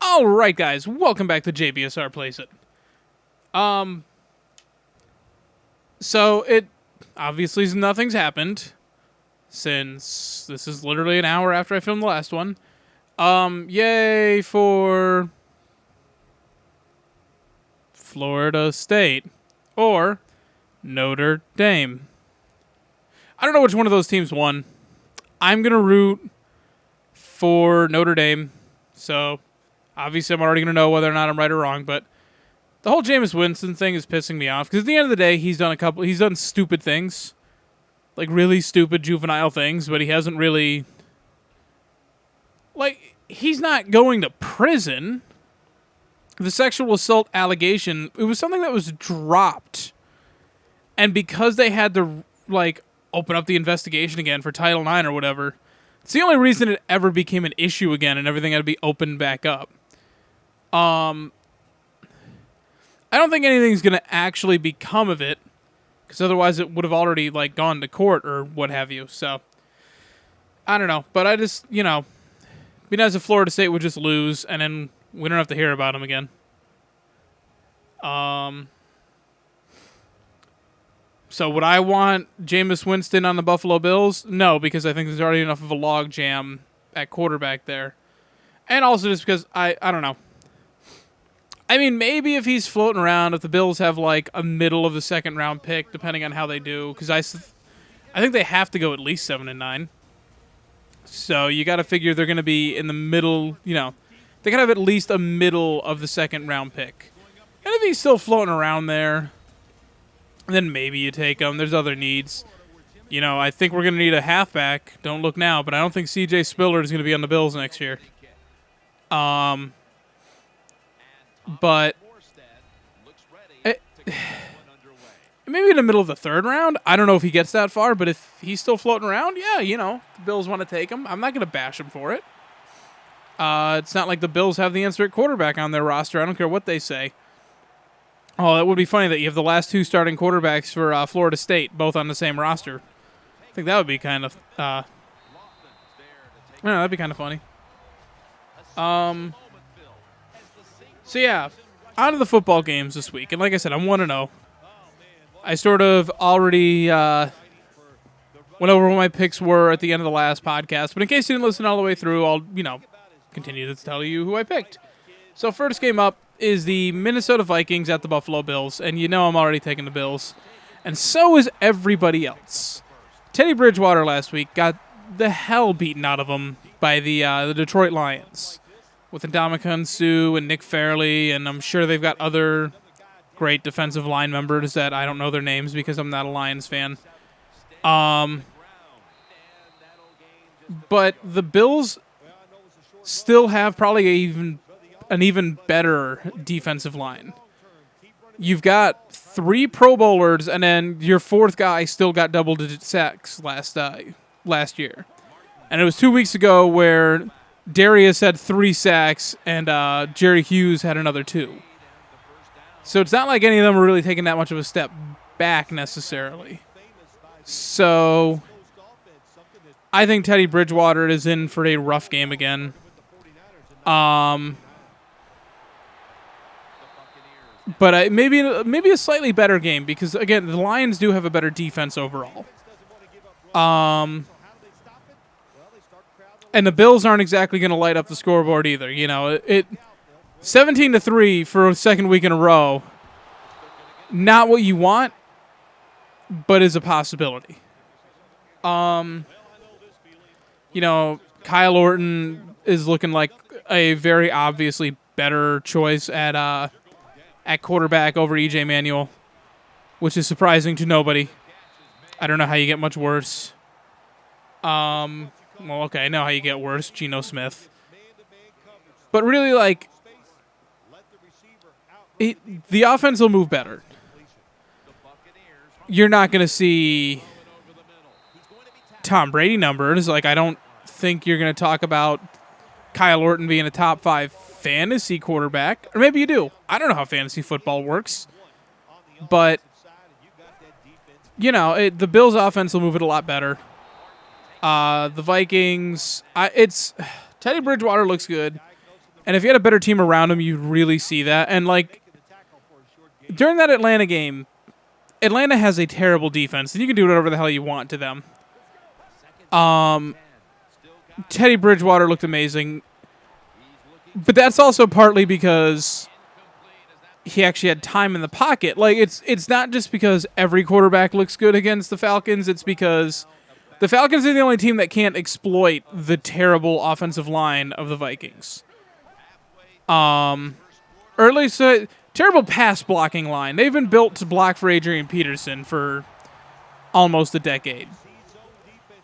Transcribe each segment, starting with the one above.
All right, guys, welcome back to JBSR Plays It. So it obviously nothing's happened since this is literally an hour after I filmed the last one. Yay for Florida State or Notre Dame. I don't know which one of those teams won. I'm gonna root for Notre Dame, so obviously I'm already gonna know whether or not I'm right or wrong, but the whole Jameis Winston thing is pissing me off because at the end of the day, he's done stupid things, like really stupid juvenile things, but he hasn't really, he's not going to prison. The sexual assault allegation, it was something that was dropped, and because they had to open up the investigation again for Title IX or whatever, it's the only reason it ever became an issue again, and everything had to be opened back up. I don't think anything's going to actually become of it, because otherwise it would have already, gone to court or what have you, so I don't know, but I just, be nice if Florida State would just lose, and then we don't have to hear about them again. So would I want Jameis Winston on the Buffalo Bills? No, because I think there's already enough of a log jam at quarterback there. And also just because, I don't know. I mean, maybe if he's floating around, if the Bills have, a middle of the second round pick, depending on how they do, because I think they have to go at least 7-9. So you got to figure they're going to be in the middle, they got to have at least a middle of the second round pick. And if he's still floating around there, then maybe you take him. There's other needs. I think we're going to need a halfback. Don't look now, but I don't think C.J. Spiller is going to be on the Bills next year. But maybe in the middle of the third round. I don't know if he gets that far, but if he's still floating around, yeah, the Bills want to take him. I'm not going to bash him for it. It's not like the Bills have the answer at quarterback on their roster. I don't care what they say. Oh, it would be funny that you have the last two starting quarterbacks for Florida State, both on the same roster. I think that would be kind of, that'd be kind of funny. So yeah, out of the football games this week, and like I said, I'm 1-0. I sort of already went over what my picks were at the end of the last podcast, but in case you didn't listen all the way through, I'll, continue to tell you who I picked. So first game up is the Minnesota Vikings at the Buffalo Bills, and I'm already taking the Bills. And so is everybody else. Teddy Bridgewater last week got the hell beaten out of him by the Detroit Lions with Ndamukong Suh and Nick Fairley, and I'm sure they've got other great defensive line members that I don't know their names because I'm not a Lions fan. But the Bills still have probably an even better defensive line. You've got 3 Pro Bowlers, and then your fourth guy still got double-digit sacks last year. And it was 2 weeks ago where Darius had 3 sacks, and Jerry Hughes had another 2. So it's not like any of them are really taking that much of a step back necessarily. So I think Teddy Bridgewater is in for a rough game again. But maybe a slightly better game because, again, the Lions do have a better defense overall. And the Bills aren't exactly going to light up the scoreboard either. 17-3 for a second week in a row. Not what you want, but is a possibility. Kyle Orton is looking like a very obviously better choice at quarterback over E.J. Manuel, which is surprising to nobody. I don't know how you get much worse. Well, okay, I know how you get worse, Geno Smith. But really, the offense will move better. You're not going to see Tom Brady numbers. I don't think you're going to talk about Kyle Orton being a top 5 fantasy quarterback. Or maybe you do. I don't know how fantasy football works. But, the Bills' offense will move it a lot better. The Vikings, Teddy Bridgewater looks good. And if you had a better team around him, you'd really see that. And, like, during that Atlanta game, Atlanta has a terrible defense, and you can do whatever the hell you want to them. Teddy Bridgewater looked amazing. But that's also partly because he actually had time in the pocket. Like, it's not just because every quarterback looks good against the Falcons. It's because the Falcons are the only team that can't exploit the terrible offensive line of the Vikings. Or at least terrible pass blocking line. They've been built to block for Adrian Peterson for almost a decade.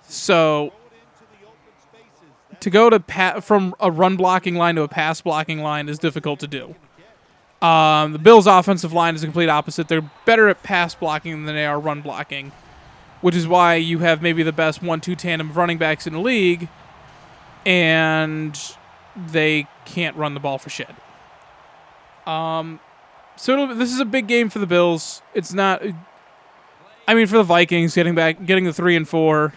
So to go to from a run blocking line to a pass blocking line is difficult to do. The Bills' offensive line is the complete opposite. They're better at pass blocking than they are run blocking, which is why you have maybe the best 1-2 tandem of running backs in the league, and they can't run the ball for shit. So this is a big game for the Bills. It's not. I mean, for the Vikings, getting the 3-4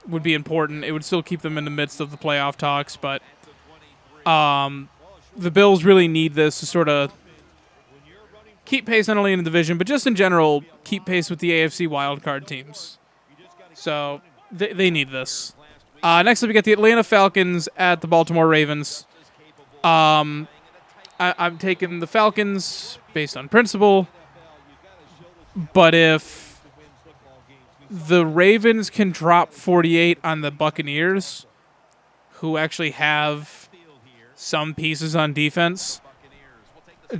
would be important. It would still keep them in the midst of the playoff talks, but the Bills really need this to sort of keep pace not only in the division, but just in general, keep pace with the AFC wildcard teams. So they need this. Next up, we got the Atlanta Falcons at the Baltimore Ravens. I'm taking the Falcons based on principle, but if the Ravens can drop 48 on the Buccaneers, who actually have some pieces on defense,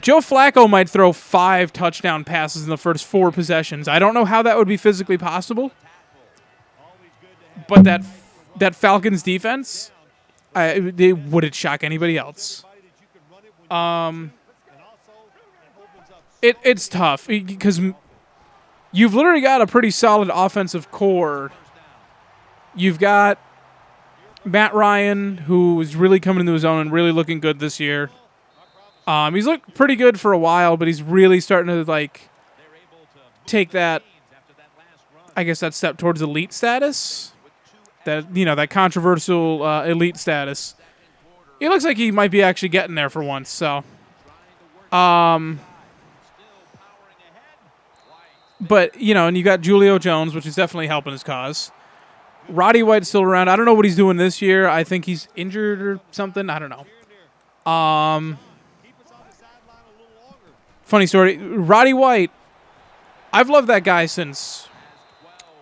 Joe Flacco might throw 5 touchdown passes in the first 4 possessions. I don't know how that would be physically possible, but that Falcons defense, they wouldn't shock anybody else. It's tough because you've literally got a pretty solid offensive core. You've got Matt Ryan, who is really coming into his own and really looking good this year. He's looked pretty good for a while, but he's really starting to like take that, I guess, that step towards elite status. That controversial elite status. He looks like he might be actually getting there for once. So, but and you got Julio Jones, which is definitely helping his cause. Roddy White's still around. I don't know what he's doing this year. I think he's injured or something. I don't know. Funny story. Roddy White, I've loved that guy since,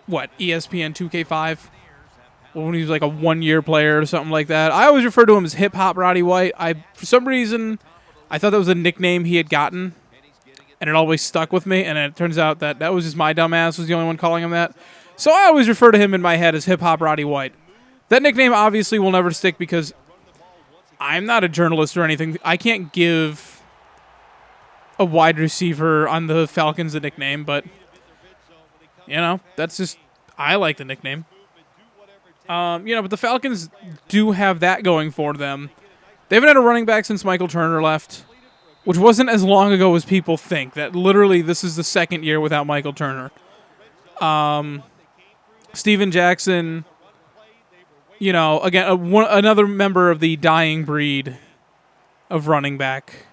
ESPN 2K5? When he was like a 1-year player or something like that. I always refer to him as hip-hop Roddy White. For some reason, I thought that was a nickname he had gotten, and it always stuck with me, and it turns out that was just my dumbass was the only one calling him that. So I always refer to him in my head as hip-hop Roddy White. That nickname obviously will never stick because I'm not a journalist or anything. I can't give a wide receiver on the Falcons a nickname, but, that's just, I like the nickname. But the Falcons do have that going for them. They haven't had a running back since Michael Turner left, which wasn't as long ago as people think. That literally this is the second year without Michael Turner. Steven Jackson, again, another member of the dying breed of running back.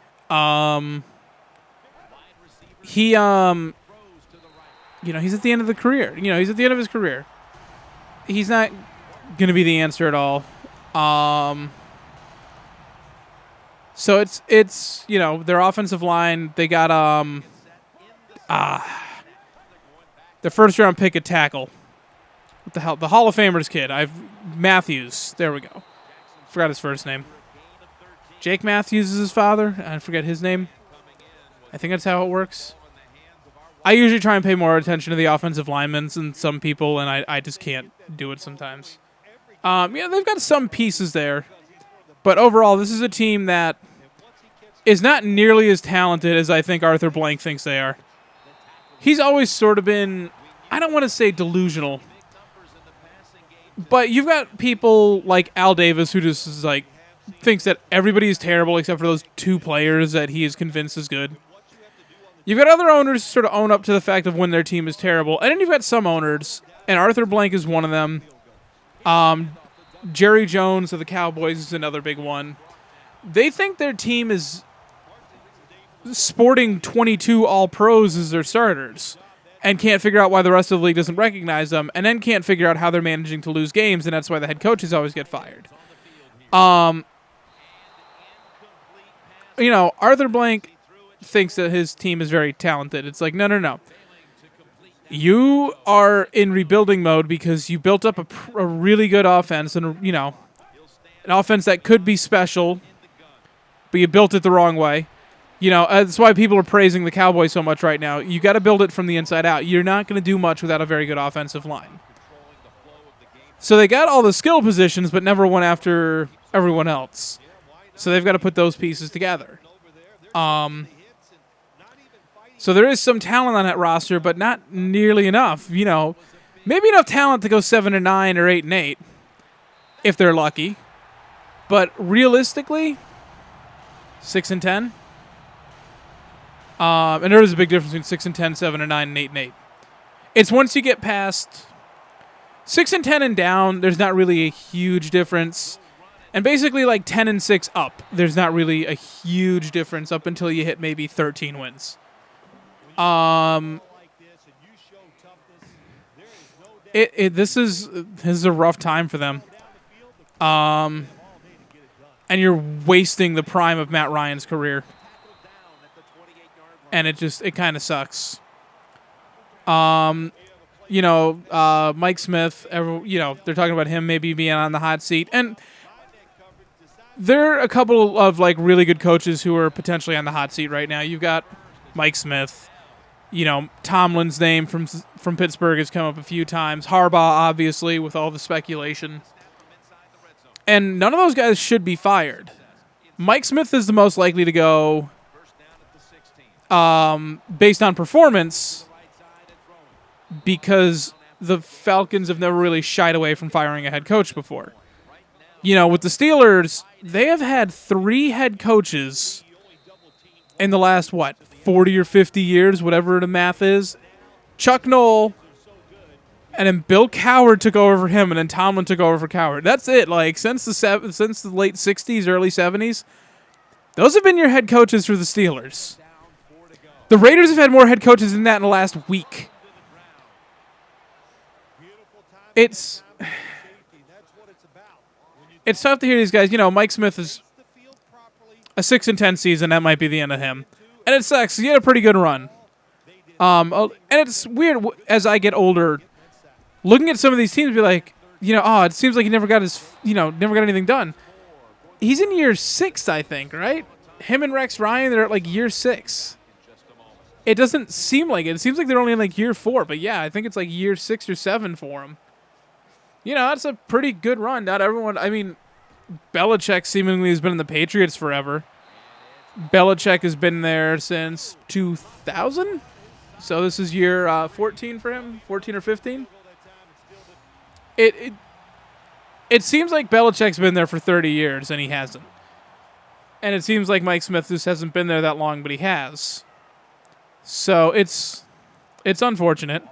He's at the end of the career. He's at the end of his career. He's not going to be the answer at all. So it's their offensive line. They got their first round pick at tackle. What the hell? The Hall of Famers kid. Matthews. There we go. Forgot his first name. Jake Matthews is his father. I forget his name. I think that's how it works. I usually try and pay more attention to the offensive linemen than some people, and I just can't do it sometimes. They've got some pieces there, but overall, this is a team that is not nearly as talented as I think Arthur Blank thinks they are. He's always sort of been, I don't want to say delusional, but you've got people like Al Davis who just is like thinks that everybody is terrible except for those 2 players that he is convinced is good. You've got other owners sort of own up to the fact of when their team is terrible. And then you've got some owners, and Arthur Blank is one of them. Jerry Jones of the Cowboys is another big one. they think their team is sporting 22 all-pros as their starters and can't figure out why the rest of the league doesn't recognize them, and then can't figure out how they're managing to lose games, and that's why the head coaches always get fired. Arthur Blank thinks that his team is very talented. It's like, no. You are in rebuilding mode because you built up a really good offense and, an offense that could be special, but you built it the wrong way. That's why people are praising the Cowboys so much right now. You got to build it from the inside out. You're not going to do much without a very good offensive line. So they got all the skill positions, but never went after everyone else. So they've got to put those pieces together. So there is some talent on that roster, but not nearly enough. Maybe enough talent to go 7-9 or 8-8, if they're lucky. But realistically, 6-10. And there is a big difference between 6-10, 7-9, and 8-8. It's once you get past 6-10 and down, there's not really a huge difference. And basically like 10-6 up, there's not really a huge difference up until you hit maybe 13 wins. This is a rough time for them. And you're wasting the prime of Matt Ryan's career. And it kind of sucks. Mike Smith, they're talking about him maybe being on the hot seat. And there are a couple of really good coaches who are potentially on the hot seat right now. You've got Mike Smith. Tomlin's name from Pittsburgh has come up a few times. Harbaugh, obviously, with all the speculation. And none of those guys should be fired. Mike Smith is the most likely to go based on performance because the Falcons have never really shied away from firing a head coach before. With the Steelers, they have had 3 head coaches in the last, 40 or 50 years, whatever the math is. Chuck Noll, and then Bill Cowher took over for him, and then Tomlin took over for Cowher. That's it. Since the late 60s, early 70s, those have been your head coaches for the Steelers. The Raiders have had more head coaches than that in the last week. It's tough to hear these guys. Mike Smith is a 6-10 season. That might be the end of him. And it sucks. He had a pretty good run. And it's weird as I get older, looking at some of these teams, be like, it seems like he never got never got anything done. He's in year 6, I think, right? Him and Rex Ryan, they're at year 6. It doesn't seem like it. It seems like they're only in year 4, but yeah, I think it's year 6 or 7 for him. That's a pretty good run. Not everyone. I mean, Belichick seemingly has been in the Patriots forever. Belichick has been there since 2000, so this is year 14 for him, 14 or 15. It seems like Belichick's been there for 30 years, and he hasn't. And it seems like Mike Smith just hasn't been there that long, but he has. So it's unfortunate.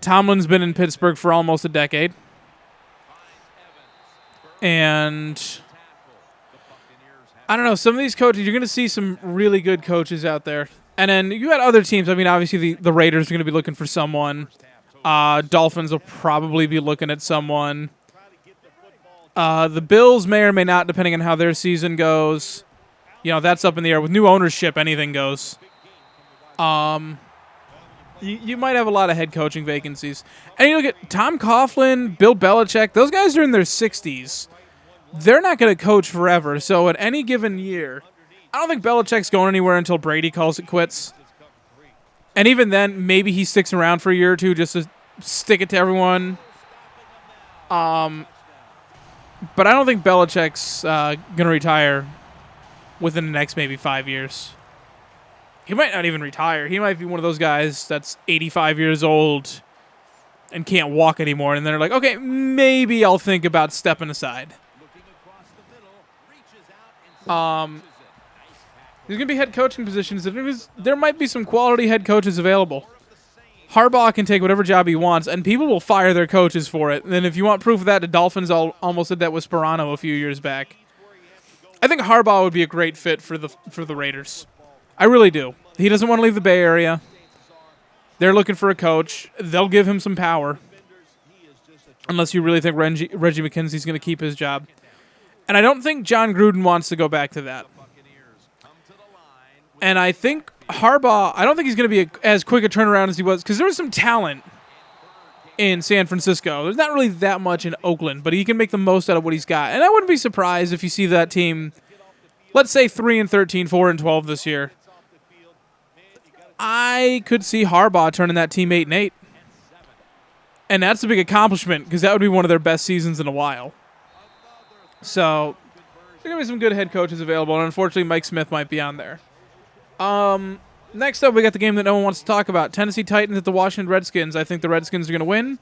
Tomlin's been in Pittsburgh for almost a decade. And I don't know, some of these coaches, you're going to see some really good coaches out there. And then you got other teams. I mean, obviously the Raiders are going to be looking for someone. Dolphins will probably be looking at someone. The Bills may or may not, depending on how their season goes. That's up in the air. With new ownership, anything goes. You might have a lot of head coaching vacancies. And you look at Tom Coughlin, Bill Belichick. Those guys are in their 60s. They're not going to coach forever. So at any given year, I don't think Belichick's going anywhere until Brady calls it quits. And even then, maybe he sticks around for a year or two just to stick it to everyone. But I don't think Belichick's going to retire within the next maybe 5 years. He might not even retire. He might be one of those guys that's 85 years old and can't walk anymore. And they're like, okay, maybe I'll think about stepping aside. There's going to be head coaching positions. There might be some quality head coaches available. Harbaugh can take whatever job he wants, and people will fire their coaches for it. And then if you want proof of that, the Dolphins almost did that with Sperano a few years back. I think Harbaugh would be a great fit for the Raiders. I really do. He doesn't want to leave the Bay Area. They're looking for a coach. They'll give him some power. Unless you really think Reggie McKenzie's going to keep his job. And I don't think John Gruden wants to go back to that. And I think Harbaugh, I don't think he's going to be as quick a turnaround as he was, because there was some talent in San Francisco. There's not really that much in Oakland, but he can make the most out of what he's got. And I wouldn't be surprised if you see that team, let's say 3-13, 4-12 this year. I could see Harbaugh turning that team 8-8. And that's a big accomplishment, because that would be one of their best seasons in a while. So, there's going to be some good head coaches available, and unfortunately Mike Smith might be on there. Next up, we got the game that no one wants to talk about. Tennessee Titans at the Washington Redskins. I think the Redskins are going to win.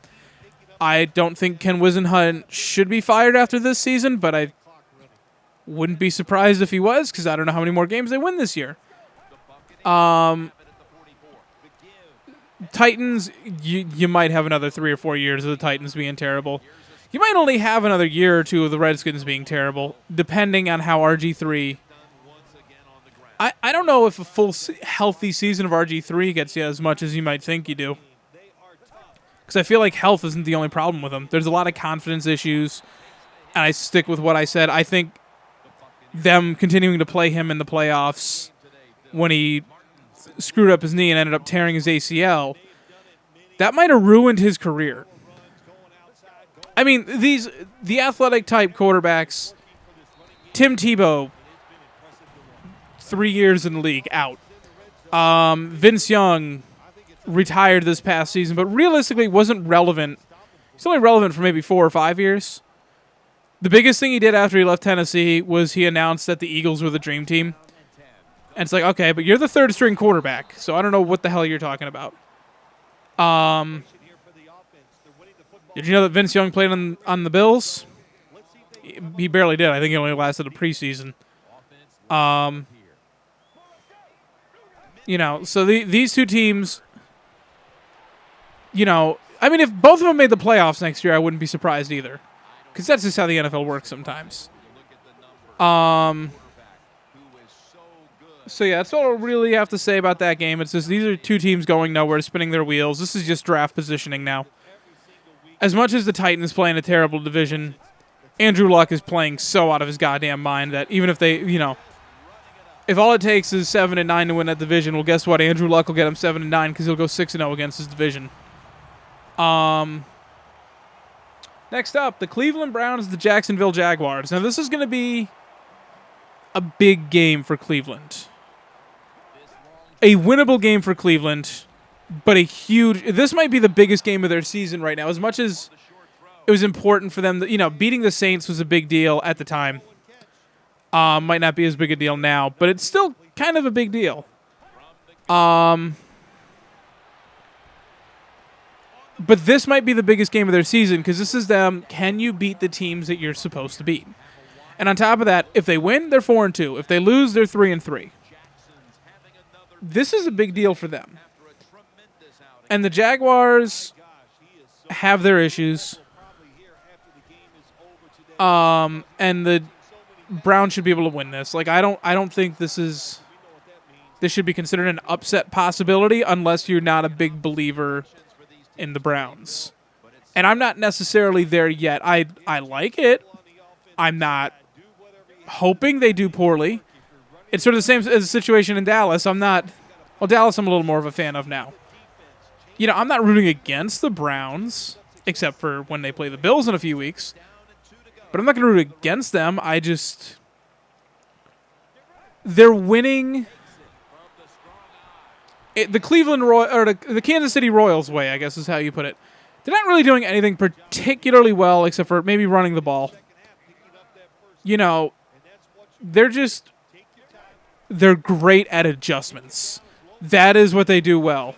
I don't think Ken Wisenhunt should be fired after this season, but I wouldn't be surprised if he was, because I don't know how many more games they win this year. Titans, you might have another 3 or 4 years of the Titans being terrible. You might only have another year or two of the Redskins being terrible, depending on how RG3... I don't know if a full healthy season of RG3 gets you as much as you might think you do. Because I feel like health isn't the only problem with him. There's a lot of confidence issues, and I stick with what I said. I think them continuing to play him in the playoffs when he screwed up his knee and ended up tearing his ACL, that might have ruined his career. I mean, the athletic type quarterbacks, Tim Tebow, 3 years in the league, out. Vince Young retired this past season, but realistically wasn't relevant. He's only relevant for maybe 4 or 5 years. The biggest thing he did after he left Tennessee was he announced that the Eagles were the dream team. And it's like, okay, but you're the third string quarterback, so I don't know what the hell you're talking about. Did you know that Vince Young played on the Bills? He barely did. I think he only lasted a preseason. So these two teams, I mean, if both of them made the playoffs next year, I wouldn't be surprised either. Because that's just how the NFL works sometimes. So, yeah, that's all I really have to say about that game. It's just these are two teams going nowhere, spinning their wheels. This is just draft positioning now. As much as the Titans play in a terrible division, Andrew Luck is playing so out of his goddamn mind that even if they, if all it takes is 7-9 to win that division, well, guess what? Andrew Luck will get him 7-9 because he'll go 6-0 against his division. Next up, the Cleveland Browns, the Jacksonville Jaguars. Now, this is going to be a big game for Cleveland. A winnable game for Cleveland, but this might be the biggest game of their season right now. As much as it was important for them, beating the Saints was a big deal at the time. Might not be as big a deal now, but it's still kind of a big deal. But this might be the biggest game of their season because this is them. Can you beat the teams that you're supposed to beat? And on top of that, if they win, they're 4-2. If they lose, they're 3-3. This is a big deal for them. And the Jaguars have their issues. And the Browns should be able to win this. Like I don't think this should be considered an upset possibility unless you're not a big believer in the Browns. And I'm not necessarily there yet. I like it. I'm not hoping they do poorly. It's sort of the same as the situation in Dallas. Dallas I'm a little more of a fan of now. I'm not rooting against the Browns, except for when they play the Bills in a few weeks. But I'm not going to root against them. They're winning the the Kansas City Royals way, I guess is how you put it. They're not really doing anything particularly well, except for maybe running the ball. They're great at adjustments. That is what they do well.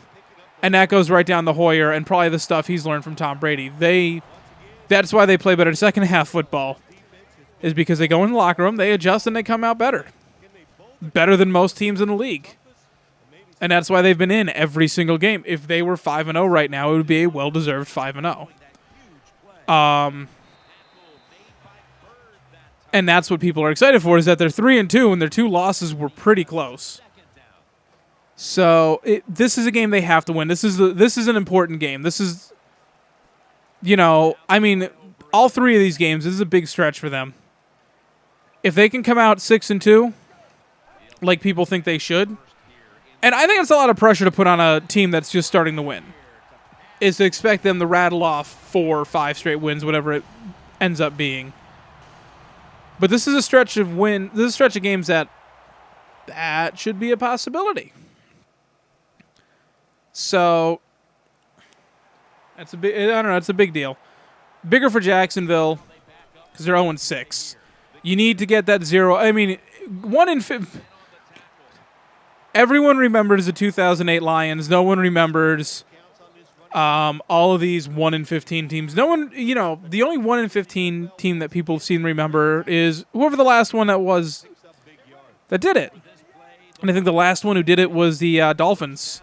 And that goes right down the Hoyer and probably the stuff he's learned from Tom Brady. That's why they play better second half football, is because they go in the locker room, they adjust, and they come out better. Better than most teams in the league. And that's why they've been in every single game. If they were 5-0 right now, it would be a well-deserved 5-0. And that's what people are excited for, is that they're 3-2 and their 2 losses were pretty close. So this is a game they have to win. This is an important game. This is, all 3 of these games, this is a big stretch for them. If they can come out 6-2, like people think they should, and I think it's a lot of pressure to put on a team that's just starting to win, is to expect them to rattle off 4 or 5 straight wins, whatever it ends up being. But this is a stretch of games that should be a possibility. So it's a big deal. Bigger for Jacksonville because they're 0-6. You need to get that 0. 1-5. Everyone remembers the 2008 Lions. No one remembers all of these 1-15 teams. No one, the only 1-15 team that people seem to remember is whoever the last one that did it. And I think the last one who did it was the Dolphins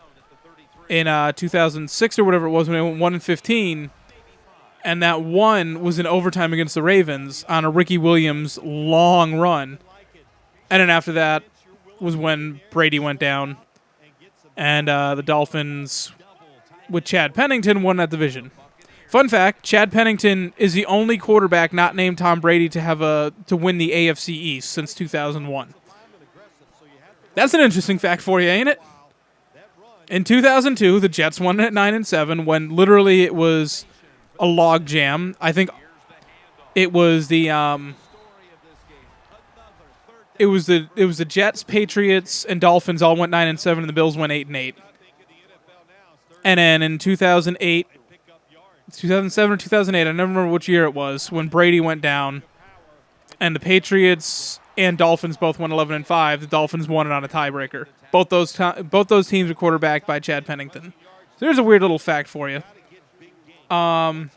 in 2006 or whatever it was, when they went 1-15. And that one was in overtime against the Ravens on a Ricky Williams long run. And then after that was when Brady went down. And the Dolphins, with Chad Pennington, won that division. Fun fact, Chad Pennington is the only quarterback not named Tom Brady to win the AFC East since 2001. That's an interesting fact for you, ain't it? In 2002, the Jets won at 9-7 when literally it was a log jam. I think it was the Jets, Patriots, and Dolphins all went 9-7, and the Bills went 8-8. And then in 2007 or 2008, I never remember which year it was, when Brady went down, and the Patriots and Dolphins both won 11-5. The Dolphins won it on a tiebreaker. Both those teams were quarterbacked by Chad Pennington. So there's a weird little fact for you. I'd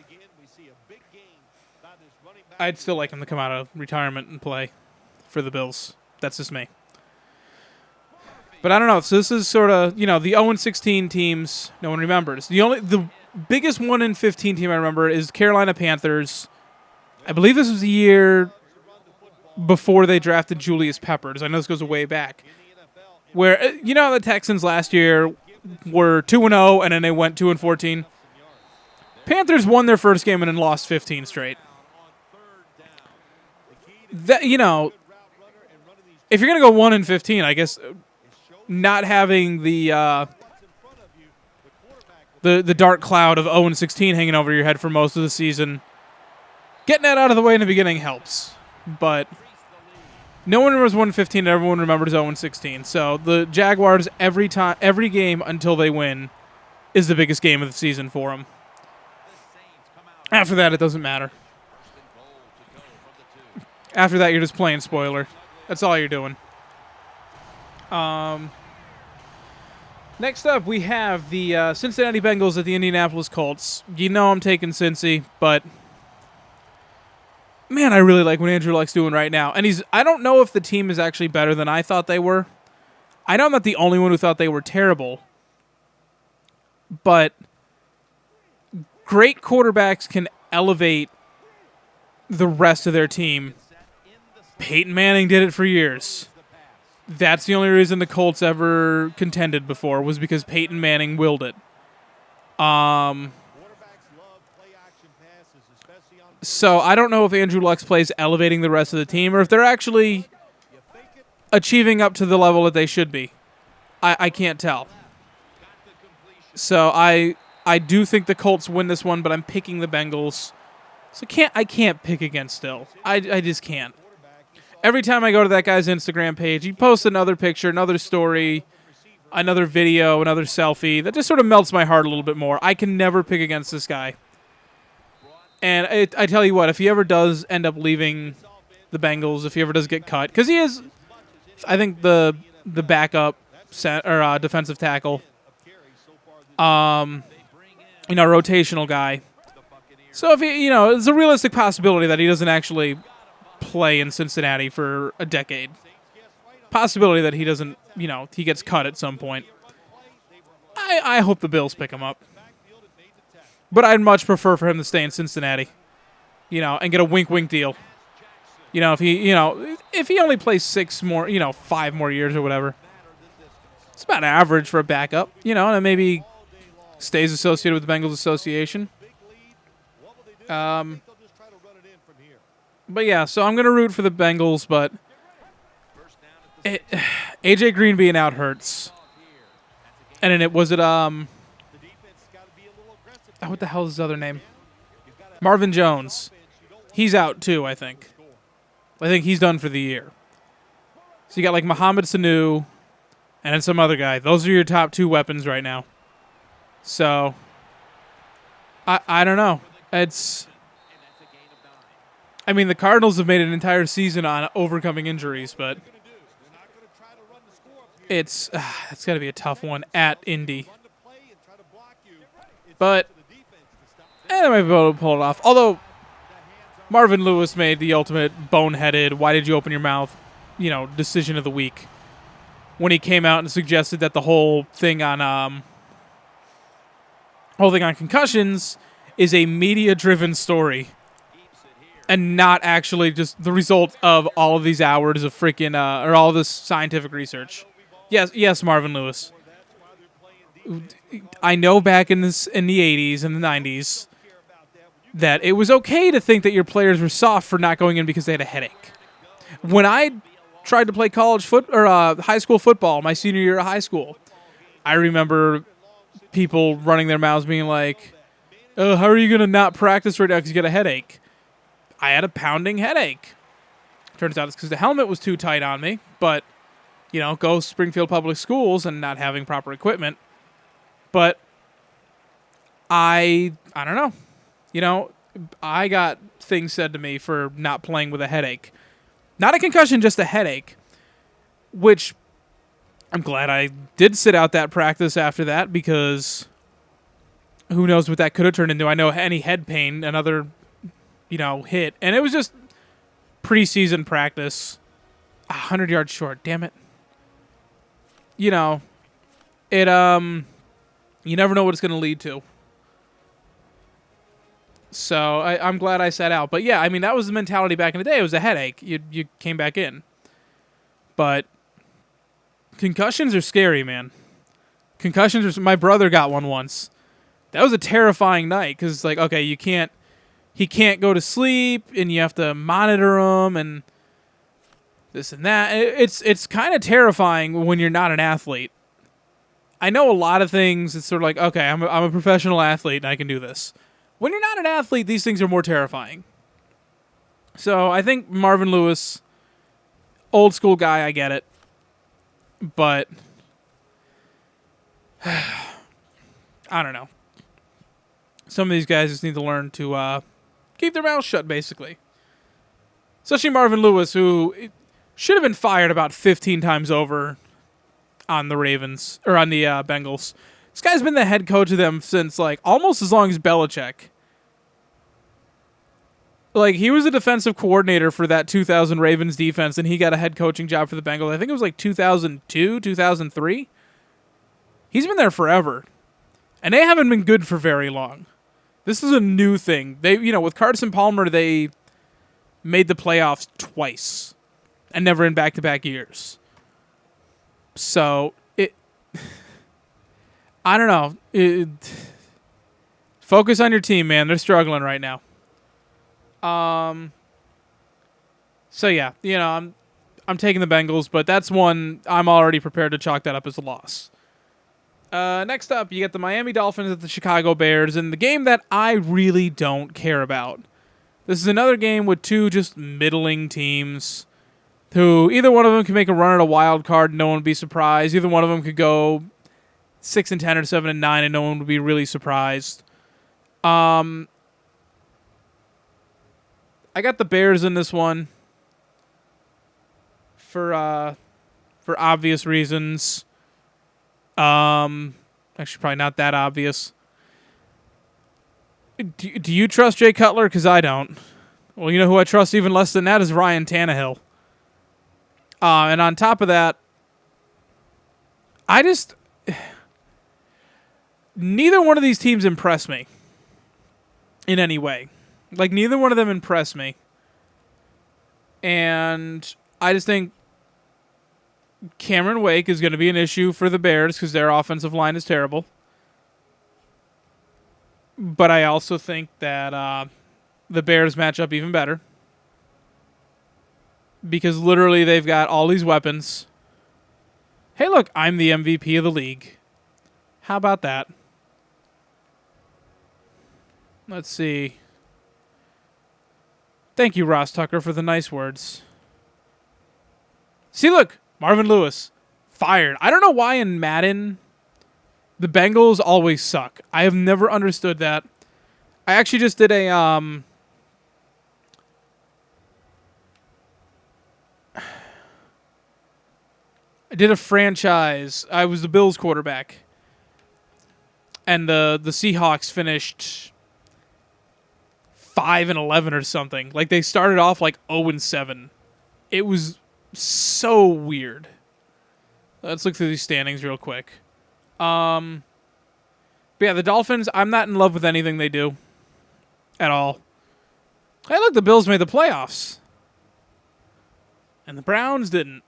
still like him to come out of retirement and play for the Bills. That's just me. But I don't know. So this is sort of, the 0-16 teams no one remembers. The biggest 1-15 team I remember is Carolina Panthers. I believe this was the year before they drafted Julius Peppers. I know this goes way back. Where, the Texans last year were 2-0 and then they went 2-14. Panthers won their first game and then lost 15 straight. That, if you're going to go 1-15, I guess not having the dark cloud of 0-16 hanging over your head for most of the season, getting that out of the way in the beginning helps. But no one remembers 1-15, and everyone remembers 0-16. So the Jaguars, every game until they win, is the biggest game of the season for them. After that, it doesn't matter. After that, you're just playing spoiler. That's all you're doing. Next up, we have the Cincinnati Bengals at the Indianapolis Colts. I'm taking Cincy, but man, I really like what Andrew Luck's doing right now. And I don't know if the team is actually better than I thought they were. I know I'm not the only one who thought they were terrible, but great quarterbacks can elevate the rest of their team. Peyton Manning did it for years. That's the only reason the Colts ever contended before, was because Peyton Manning willed it. So I don't know if Andrew Luck's play is elevating the rest of the team, or if they're actually achieving up to the level that they should be. I can't tell. So I do think the Colts win this one, but I'm picking the Bengals. So I can't pick against still. I just can't. Every time I go to that guy's Instagram page, he posts another picture, another story, another video, another selfie. That just sort of melts my heart a little bit more. I can never pick against this guy. And I tell you what, if he ever does end up leaving the Bengals, if he ever does get cut, because he is, I think, the backup defensive tackle, rotational guy. So if he, it's a realistic possibility that he doesn't actually play in Cincinnati for a decade. Possibility that he doesn't, he gets cut at some point. I hope the Bills pick him up. But I'd much prefer for him to stay in Cincinnati, and get a wink-wink deal. If he only plays 5 more years or whatever, it's about average for a backup. And maybe stays associated with the Bengals Association. But yeah, so I'm gonna root for the Bengals, but AJ Green being out hurts. And then what the hell is his other name? Marvin Jones. He's out too, I think. I think he's done for the year. So you got like Mohamed Sanu and then some other guy. Those are your top 2 weapons right now. So I don't know. The Cardinals have made an entire season on overcoming injuries, but it's got to be a tough one at Indy. But they might be able to pull it off. Although Marvin Lewis made the ultimate boneheaded, why did you open your mouth, decision of the week when he came out and suggested that the whole thing on concussions is a media-driven story and not actually just the result of all of these hours of freaking or all this scientific research. Yes, Marvin Lewis. I know back in the 80s and the 90s that it was okay to think that your players were soft for not going in because they had a headache. When I tried to play high school football my senior year of high school, I remember people running their mouths being like, "Oh, how are you going to not practice right now because you got a headache?" I had a pounding headache. Turns out it's because the helmet was too tight on me, but go Springfield Public Schools and not having proper equipment. But I don't know. I got things said to me for not playing with a headache. Not a concussion, just a headache. Which I'm glad I did sit out that practice after that, because who knows what that could have turned into. I know any head pain, another, hit. And it was just preseason practice. 100 yards short, damn it. You never know what it's going to lead to. So I'm glad I sat out. But yeah, that was the mentality back in the day. It was a headache. You came back in. But concussions are scary, man. My brother got one once. That was a terrifying night because it's like, okay, he can't go to sleep and you have to monitor him and this and that. It's kind of terrifying when you're not an athlete. I know a lot of things. It's sort of like, okay, I'm a professional athlete and I can do this. When you're not an athlete, these things are more terrifying. So I think Marvin Lewis, old school guy, I get it. But I don't know. Some of these guys just need to learn to keep their mouths shut, basically. Especially Marvin Lewis, who should have been fired about 15 times over on the Ravens, or on the Bengals. This guy's been the head coach of them since, almost as long as Belichick. He was a defensive coordinator for that 2000 Ravens defense, and he got a head coaching job for the Bengals. I think it was 2002, 2003. He's been there forever. And they haven't been good for very long. This is a new thing. They, with Carson Palmer, they made the playoffs twice. And never in back-to-back years. So, I don't know. Focus on your team, man. They're struggling right now. So yeah, I'm taking the Bengals, but that's one I'm already prepared to chalk that up as a loss. Next up, you get the Miami Dolphins at the Chicago Bears, and the game that I really don't care about. This is another game with two just middling teams who either one of them can make a run at a wild card and no one would be surprised. Either one of them could go 6-10 or 7-9 and no one would be really surprised. I got the Bears in this one for obvious reasons. Actually, probably not that obvious. Do you trust Jay Cutler? Because I don't. Well, you know who I trust even less than that is Ryan Tannehill. And on top of that, neither one of these teams impress me in any way. Neither one of them impress me. And I just think Cameron Wake is going to be an issue for the Bears because their offensive line is terrible. But I also think that the Bears match up even better because literally they've got all these weapons. Hey, look, I'm the MVP of the league. How about that? Let's see. Thank you, Ross Tucker, for the nice words. See, look, Marvin Lewis, fired. I don't know why in Madden the Bengals always suck. I have never understood that. I actually just did a I did a franchise. I was the Bills quarterback. And the Seahawks finished 5-11 or something. Like they started off like 0-7. It was so weird. Let's look through these standings real quick. But yeah, the Dolphins, I'm not in love with anything they do at all. Hey, look, the Bills made the playoffs. And the Browns didn't.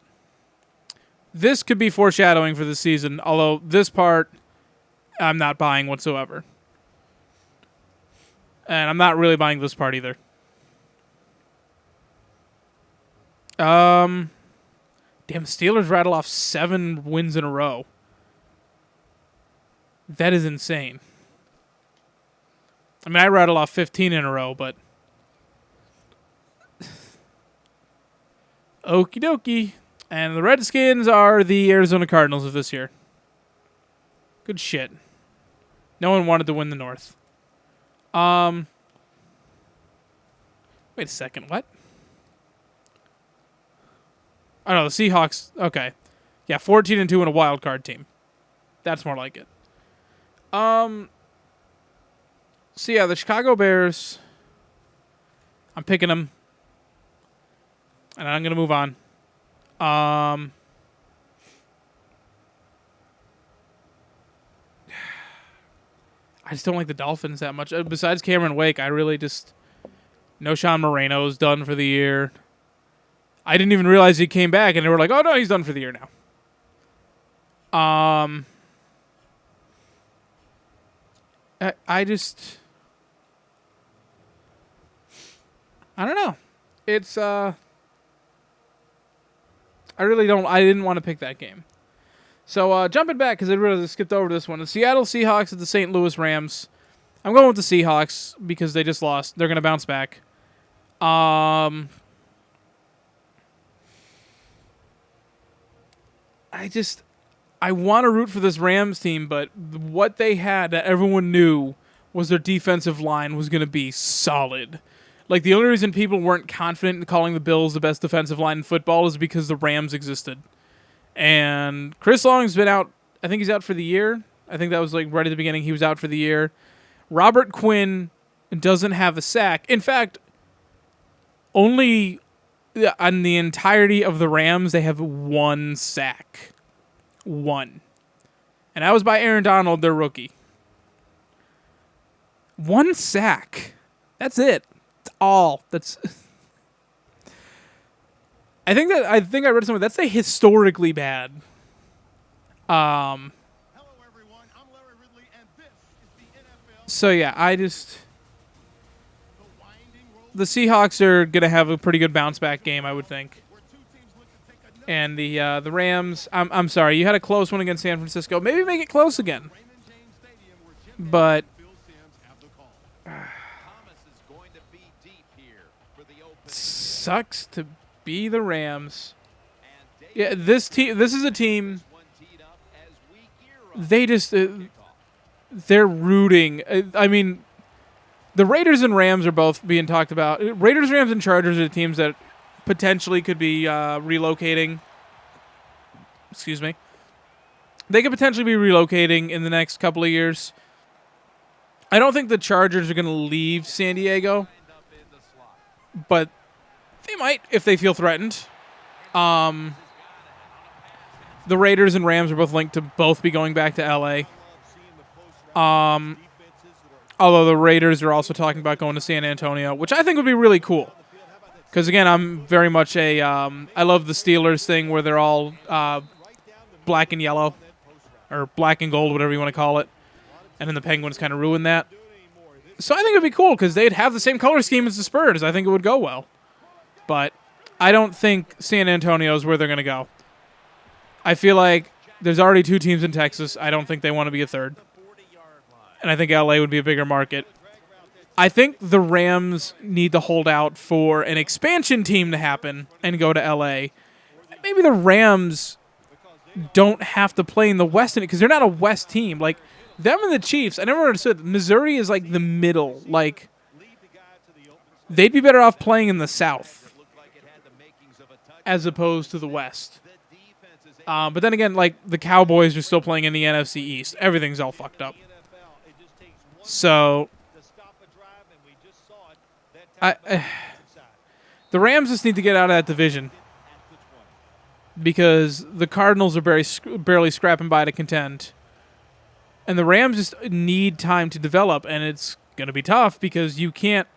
This could be foreshadowing for the season, although this part I'm not buying whatsoever. And I'm not really buying this part either. Damn, Steelers rattle off 7 wins in a row. That is insane. I mean, I rattle off 15 in a row, but okie dokie. And the Redskins are the Arizona Cardinals of this year. Good shit. No one wanted to win the North. Wait a second, what? Oh no, the Seahawks, okay. Yeah, 14-2 in a wild card team. That's more like it. So yeah, the Chicago Bears, I'm picking them. And I'm going to move on. I just don't like the Dolphins that much. Besides Cameron Wake, I really just know Sean Moreno's done for the year. I didn't even realize he came back, and they were like, oh, no, he's done for the year now. I don't know. It's, I didn't want to pick that game. So, jumping back, because I really skipped over this one. The Seattle Seahawks at the St. Louis Rams. I'm going with the Seahawks because they just lost. They're going to bounce back. I want to root for this Rams team, but what they had that everyone knew was their defensive line was going to be solid. Like, the only reason people weren't confident in calling the Bills the best defensive line in football is because the Rams existed. And Chris Long's been out. I think he's out for the year. I think that was like right at the beginning. He was out for the year. Robert Quinn doesn't have a sack. In fact, only on the entirety of the Rams, they have 1 sack. 1. And that was by Aaron Donald, their rookie. 1 sack. That's it. That's all. That's... I think I read somewhere that's a historically bad. Hello everyone. I'm Larry Ridley, and this is the NFL. So yeah, the Seahawks are gonna have a pretty good bounce back game, I would think. And the Rams, I'm sorry, you had a close one against San Francisco. Maybe make it close again. But sucks to be the Rams. Yeah, this is a team. They just they're rooting. I mean, the Raiders and Rams are both being talked about. Raiders, Rams, and Chargers are the teams that potentially could be relocating. Excuse me. They could potentially be relocating in the next couple of years. I don't think the Chargers are going to leave San Diego, but they might if they feel threatened. The Raiders and Rams are both linked to both be going back to LA. Although the Raiders are also talking about going to San Antonio, which I think would be really cool. Because, again, I'm very much I love the Steelers thing where they're all black and yellow, or black and gold, whatever you want to call it. And then the Penguins kind of ruined that. So I think it would be cool because they'd have the same color scheme as the Spurs. I think it would go well. But I don't think San Antonio is where they're going to go. I feel like there's already 2 teams in Texas. I don't think they want to be a third. And I think LA would be a bigger market. I think the Rams need to hold out for an expansion team to happen and go to LA. Maybe the Rams don't have to play in the West because they're not a West team. Like, them and the Chiefs, I never understood. Missouri is like the middle. Like, they'd be better off playing in the South as opposed to the West. But then again, like, the Cowboys are still playing in the NFC East. Everything's all fucked up. So the Rams just need to get out of that division because the Cardinals are barely scrapping by to contend. And the Rams just need time to develop, and it's going to be tough because you can't...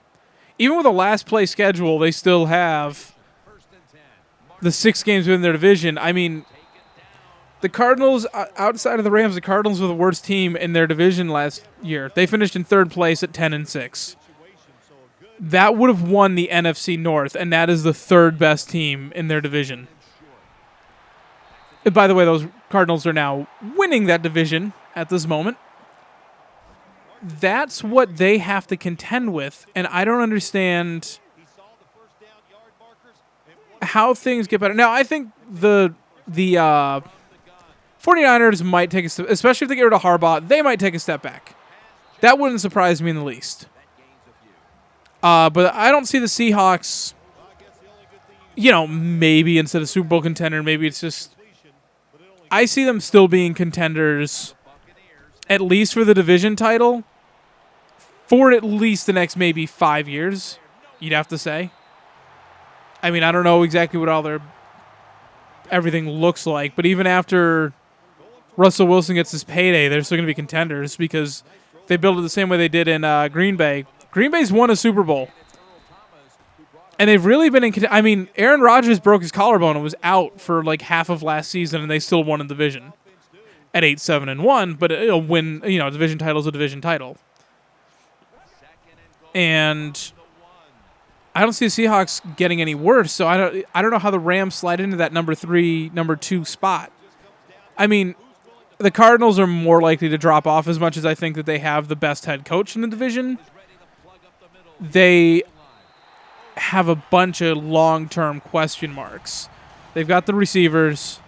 Even with a last-place schedule, they still have the 6 games within their division. I mean, the Cardinals, outside of the Rams, the Cardinals were the worst team in their division last year. They finished in 3rd place at 10-6. That would have won the NFC North, and that is the 3rd best team in their division. And by the way, those Cardinals are now winning that division at this moment. That's what they have to contend with, and I don't understand how things get better. Now, I think the 49ers might take a step, especially if they get rid of Harbaugh, they might take a step back. That wouldn't surprise me in the least. But I don't see the Seahawks, maybe instead of Super Bowl contender, maybe it's just, I see them still being contenders at least for the division title for at least the next maybe 5 years, you'd have to say. I mean, I don't know exactly what everything looks like, but even after Russell Wilson gets his payday, they're still going to be contenders because they built it the same way they did in Green Bay. Green Bay's won a Super Bowl. And they've really been I mean, Aaron Rodgers broke his collarbone and was out for like half of last season, and they still won a division at 8-7-1. But it'll win. Division title's a division title. And I don't see the Seahawks getting any worse. So I don't know how the Rams slide into that number 3, number 2 spot. I mean, the Cardinals are more likely to drop off as much as I think that they have the best head coach in the division. They have a bunch of long-term question marks. They've got the receivers.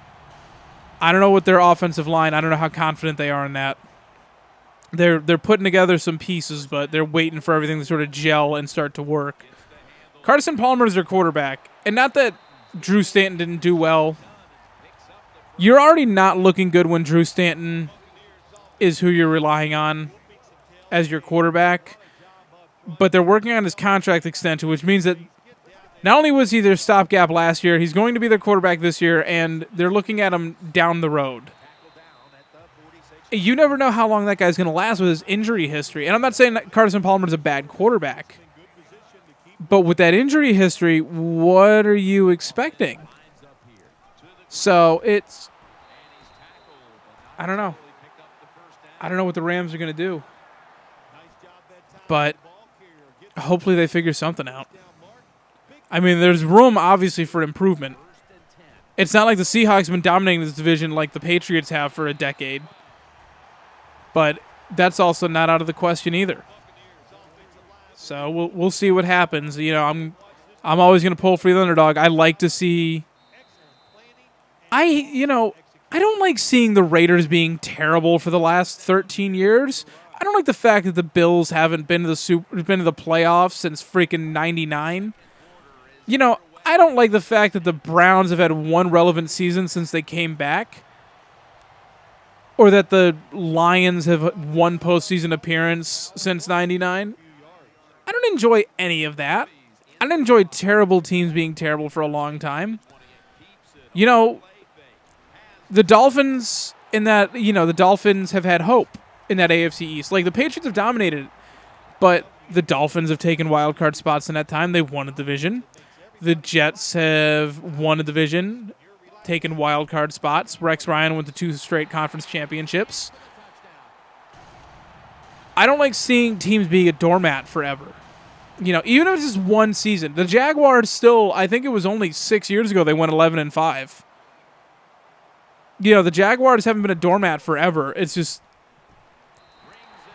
I don't know what their offensive line, I don't know how confident they are in that. They're putting together some pieces, but they're waiting for everything to sort of gel and start to work. Carson Palmer is their quarterback, and not that Drew Stanton didn't do well. You're already not looking good when Drew Stanton is who you're relying on as your quarterback. But they're working on his contract extension, which means that not only was he their stopgap last year, he's going to be their quarterback this year, and they're looking at him down the road. You never know how long that guy's going to last with his injury history. And I'm not saying that Carson Palmer's a bad quarterback. But with that injury history, what are you expecting? So it's... I don't know. I don't know what the Rams are going to do. But hopefully they figure something out. I mean, there's room, obviously, for improvement. It's not like the Seahawks have been dominating this division like the Patriots have for a decade. But that's also not out of the question either. So we'll see what happens. I'm always going to pull for the underdog. I like to see... I don't like seeing the Raiders being terrible for the last 13 years. I don't like the fact that the Bills haven't been to the playoffs since freaking 99. I don't like the fact that the Browns have had one relevant season since they came back. Or that the Lions have one postseason appearance since 99. I don't enjoy any of that. I don't enjoy terrible teams being terrible for a long time. The Dolphins the Dolphins have had hope in that AFC East. Like, the Patriots have dominated it, but the Dolphins have taken wild card spots in that time. They've won a division. The Jets have won a division, taken wild card spots. Rex Ryan went to 2 straight conference championships. I don't like seeing teams being a doormat forever. Even if it's just one season. The Jaguars still, I think it was only 6 years ago they went 11-5. The Jaguars haven't been a doormat forever. It's just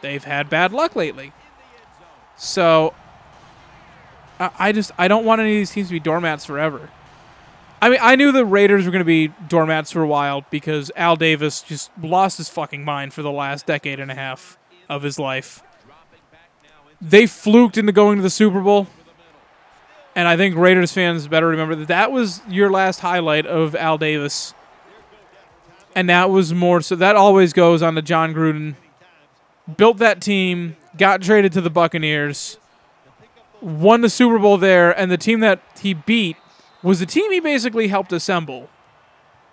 they've had bad luck lately. So I don't want any of these teams to be doormats forever. I mean, I knew the Raiders were going to be doormats for a while because Al Davis just lost his fucking mind for the last decade and a half of his life. They fluked into going to the Super Bowl, and I think Raiders fans better remember that was your last highlight of Al Davis. And that was more so that always goes on to John Gruden. Built that team, got traded to the Buccaneers, won the Super Bowl there, and the team that he beat was the team he basically helped assemble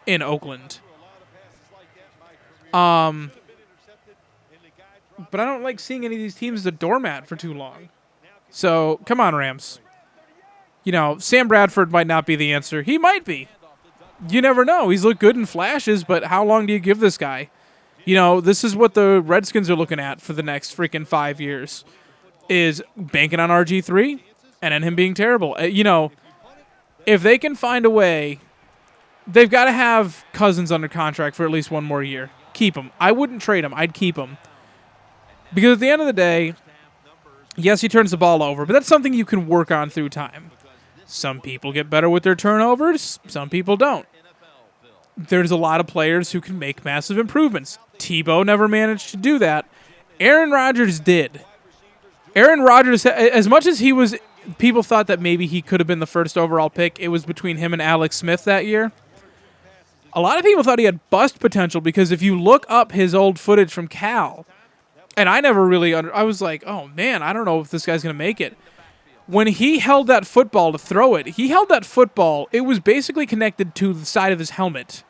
in Oakland. But I don't like seeing any of these teams as a doormat for too long. So, come on, Rams. Sam Bradford might not be the answer. He might be. You never know. He's looked good in flashes, but how long do you give this guy? This is what the Redskins are looking at for the next freaking 5 years, is banking on RG3 and then him being terrible. If they can find a way, they've got to have Cousins under contract for at least one more year. Keep him. I wouldn't trade him. I'd keep him. Because at the end of the day, yes, he turns the ball over, but that's something you can work on through time. Some people get better with their turnovers. Some people don't. There's a lot of players who can make massive improvements. Tebow never managed to do that. Aaron Rodgers did. Aaron Rodgers, as much as people thought that maybe he could have been the first overall pick, it was between him and Alex Smith that year. A lot of people thought he had bust potential because if you look up his old footage from Cal, and I never really I was like, oh man, I don't know if this guy's going to make it. When he held that football to throw it, it was basically connected to the side of his helmet.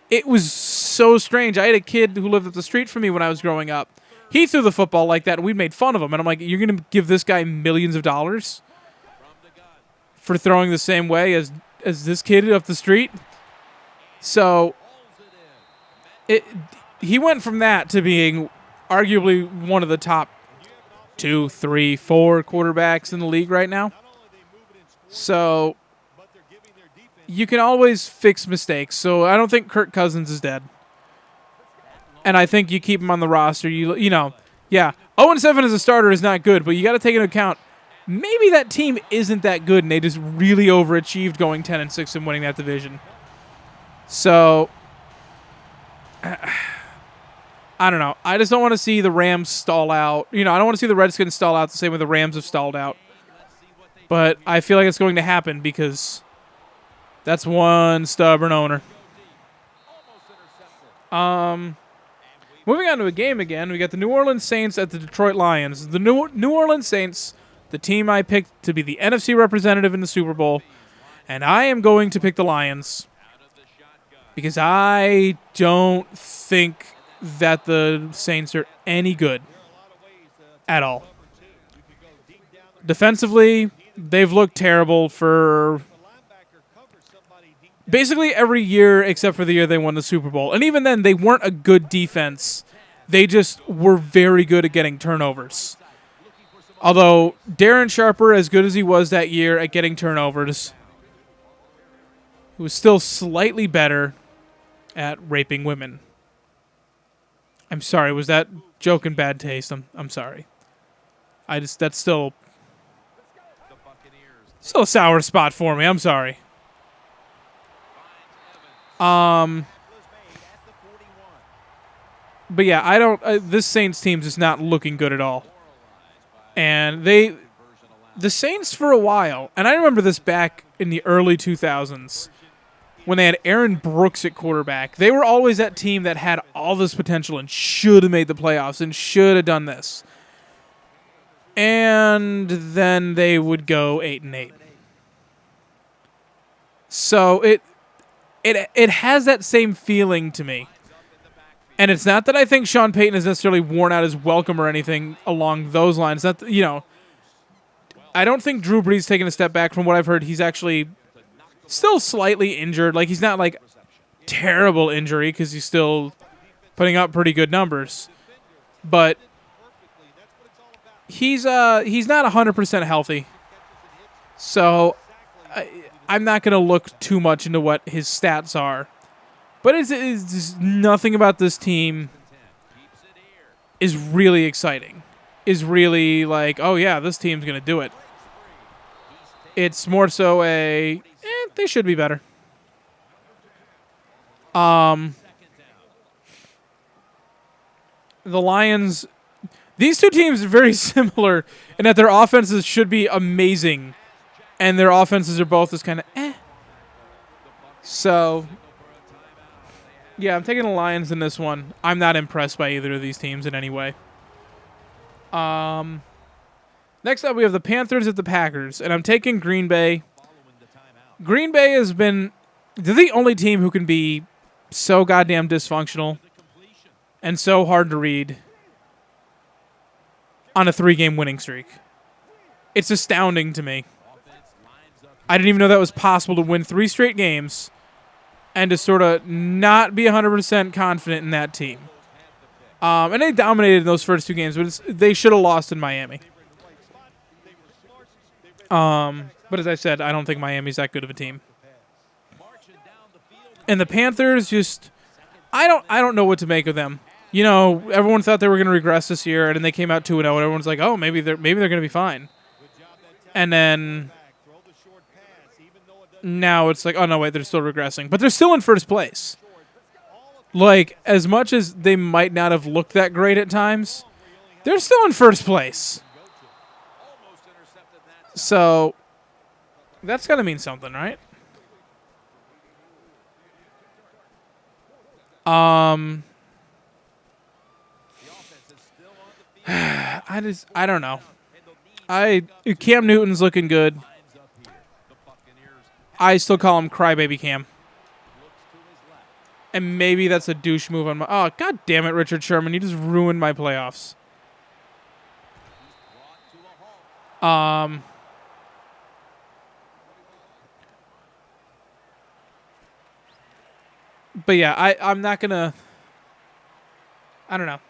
It was so strange. I had a kid who lived up the street from me when I was growing up. He threw the football like that, and we made fun of him. And I'm like, you're going to give this guy millions of dollars for throwing the same way as this kid up the street? So he went from that to being arguably one of the top 2, 3, 4 quarterbacks in the league right now. So you can always fix mistakes. So I don't think Kirk Cousins is dead. And I think you keep him on the roster. Yeah, 0-7 as a starter is not good, but you got to take into account maybe that team isn't that good and they just really overachieved going 10-6 and winning that division. So I don't know. I just don't want to see the Rams stall out. I don't want to see the Redskins stall out the same way the Rams have stalled out. But I feel like it's going to happen because that's one stubborn owner. Moving on to a game again, we got the New Orleans Saints at the Detroit Lions. The New Orleans Saints, the team I picked to be the NFC representative in the Super Bowl, and I am going to pick the Lions because I don't think that the Saints are any good at all. Defensively, they've looked terrible for basically every year except for the year they won the Super Bowl. And even then, they weren't a good defense. They just were very good at getting turnovers. Although Darren Sharper, as good as he was that year at getting turnovers, he was still slightly better at raping women. I'm sorry, was that joke in bad taste? I'm sorry. That's still a sour spot for me. I'm sorry. But yeah, I don't. This Saints team's just not looking good at all. And the Saints for a while, and I remember this back in the early 2000s when they had Aaron Brooks at quarterback. They were always that team that had all this potential and should have made the playoffs and should have done this. And then they would go 8-8. So it has that same feeling to me. And it's not that I think Sean Payton has necessarily worn out his welcome or anything along those lines. I I don't think Drew Brees taking a step back. From what I've heard, he's actually still slightly injured. Like, he's not like terrible injury because he's still putting up pretty good numbers. But he's not 100% healthy. So I'm not going to look too much into what his stats are. But it's nothing about this team is really exciting. Is really like, oh yeah, this team's going to do it. It's more so they should be better. The Lions, these two teams are very similar in that their offenses should be amazing, and their offenses are both just kind of eh. So, yeah, I'm taking the Lions in this one. I'm not impressed by either of these teams in any way. Next up, we have the Panthers at the Packers, and I'm taking Green Bay. Green Bay has been they're the only team who can be so goddamn dysfunctional and so hard to read on a 3-game winning streak. It's astounding to me. I didn't even know that was possible to win 3 straight games and to sort of not be 100% confident in that team. And they dominated in those first 2 games, but they should have lost in Miami. But as I said, I don't think Miami's that good of a team. And the Panthers just, I don't know what to make of them. You know, everyone thought they were going to regress this year, and then they came out 2-0, and everyone's like, oh, maybe they're going to be fine. And then now it's like, oh no, wait, they're still regressing, but they're still in first place. Like, as much as they might not have looked that great at times, they're still in first place. So that's got to mean something, right? I don't know. Cam Newton's looking good. I still call him Crybaby Cam. And maybe that's a douche move on my... Oh, God damn it, Richard Sherman. You just ruined my playoffs. But yeah, I'm not going to... I don't know.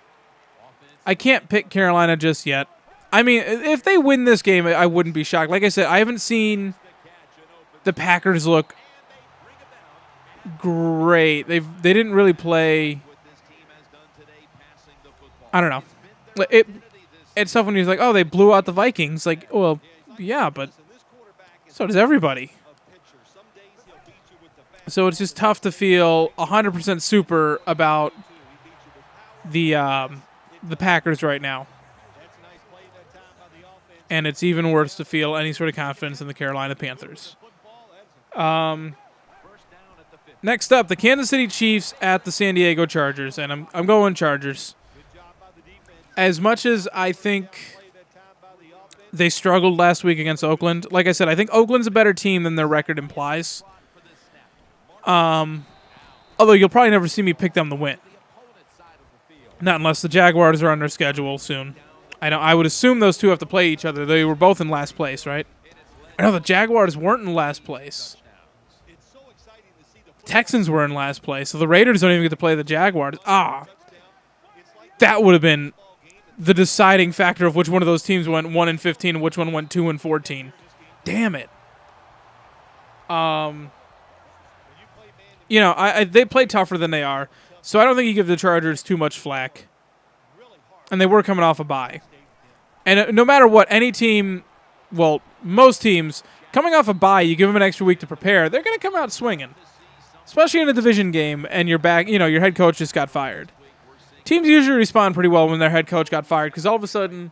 I can't pick Carolina just yet. I mean, if they win this game, I wouldn't be shocked. Like I said, I haven't seen the Packers look great. They didn't really play. I don't know. It's tough when you're like, oh, they blew out the Vikings. Like, well, yeah, but so does everybody. So it's just tough to feel 100% super about the Packers right now. And it's even worse to feel any sort of confidence in the Carolina Panthers. Next up, the Kansas City Chiefs at the San Diego Chargers, and I'm going Chargers. As much as I think they struggled last week against Oakland, like I said, I think Oakland's a better team than their record implies. Although you'll probably never see me pick them to win. Not unless the Jaguars are on their schedule soon. I would assume those two have to play each other. They were both in last place, right? I know the Jaguars weren't in last place. Texans were in last place, so the Raiders don't even get to play the Jaguars. That would have been the deciding factor of which one of those teams went 1-15 and which one went 2-14. Damn it. You know, they play tougher than they are, so I don't think you give the Chargers too much flack. And they were coming off a bye. And no matter what, any team, well, most teams, coming off a bye, you give them an extra week to prepare, they're going to come out swinging. Especially in a division game, and your head coach just got fired. Teams usually respond pretty well when their head coach got fired, because all of a sudden,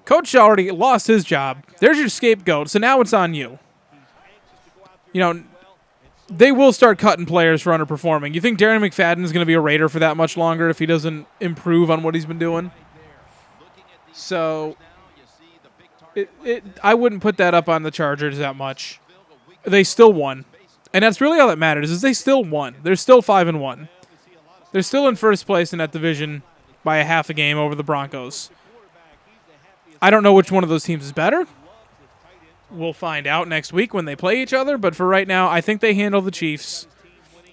coach already lost his job. There's your scapegoat, so now it's on you. You know, they will start cutting players for underperforming. You think Darren McFadden is going to be a Raider for that much longer if he doesn't improve on what he's been doing? So, I wouldn't put that up on the Chargers that much. They still won. And that's really all that matters, is they still won. They're still 5-1. They're still in first place in that division by a half a game over the Broncos. I don't know which one of those teams is better. we'll find out next week when they play each other. But for right now, I think they handle the Chiefs.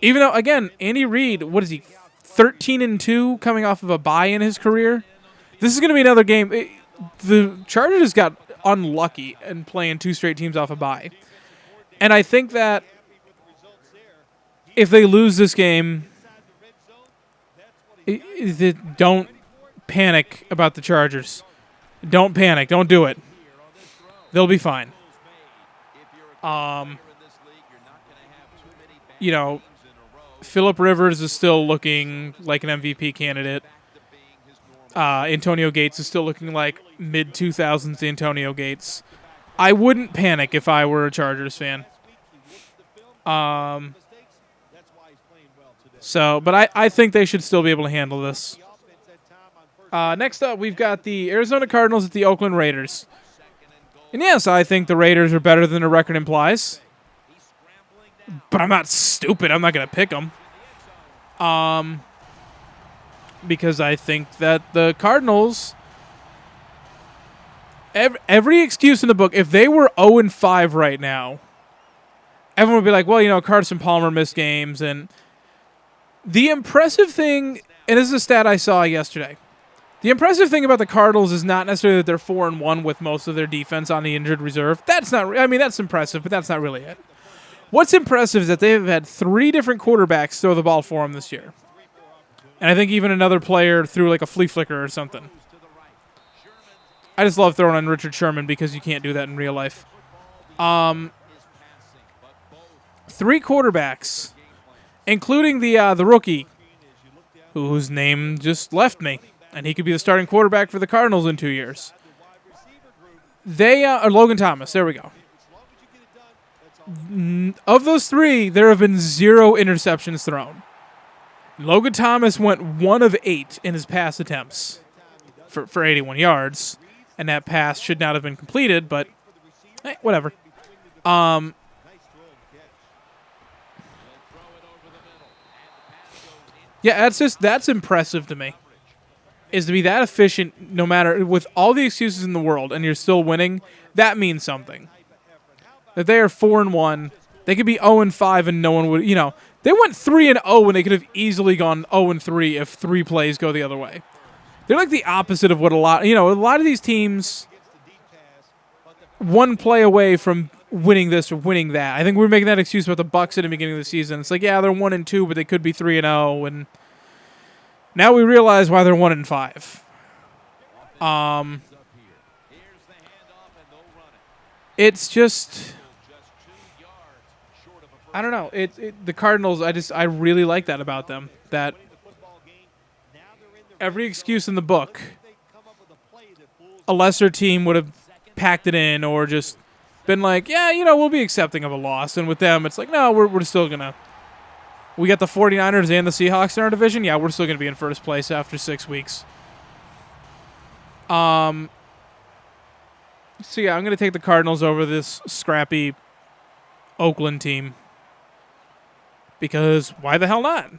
Even though, again, Andy Reid, what is he, 13-2 coming off of a bye in his career? This is going to be another game. The Chargers got unlucky in playing 2 straight teams off a bye. And I think that if they lose this game, don't panic about the Chargers. Don't panic. Don't do it. They'll be fine. Phillip Rivers is still looking like an MVP candidate. Antonio Gates is still looking like mid-2000s Antonio Gates. I wouldn't panic if I were a Chargers fan. But I think they should still be able to handle this. Next up, we've got the Arizona Cardinals at the Oakland Raiders. And yes, I think the Raiders are better than the record implies. But I'm not stupid. I'm not going to pick them. Because I think that the Cardinals, every excuse in the book, if they were 0-5 right now, everyone would be like, well, Carson Palmer missed games. And the impressive thing, and this is a stat I saw yesterday, the impressive thing about the Cardinals is not necessarily that they're 4-1 with most of their defense on the injured reserve. That's impressive, but that's not really it. What's impressive is that they've had 3 different quarterbacks throw the ball for them this year. And I think even another player threw like a flea flicker or something. I just love throwing on Richard Sherman because you can't do that in real life. 3 quarterbacks, including the rookie, whose name just left me, and he could be the starting quarterback for the Cardinals in 2 years. They are Logan Thomas. There we go. Of those 3, there have been 0 interceptions thrown. Logan Thomas went 1 of 8 in his pass attempts for 81 yards, and that pass should not have been completed, but whatever. Yeah, that's impressive to me. Is to be that efficient, no matter with all the excuses in the world, and you're still winning. That means something. That they are 4-1, they could be 0-5, and no one would. They went 3-0 when they could have easily gone 0-3 if 3 plays go the other way. They're like the opposite of what a lot of these teams, 1 play away from winning this or winning that. I think we were making that excuse about the Bucs at the beginning of the season. It's like, yeah, they're 1-2, but they could be 3-0, and now we realize why they're 1-5. It's just, I don't know. The Cardinals, I really like that about them. That every excuse in the book, a lesser team would have packed it in or just been like, yeah, we'll be accepting of a loss. And with them, it's like, no, we're still going to. We got the 49ers and the Seahawks in our division. Yeah, we're still going to be in first place after 6 weeks. So, yeah, I'm going to take the Cardinals over this scrappy Oakland team. Because why the hell not?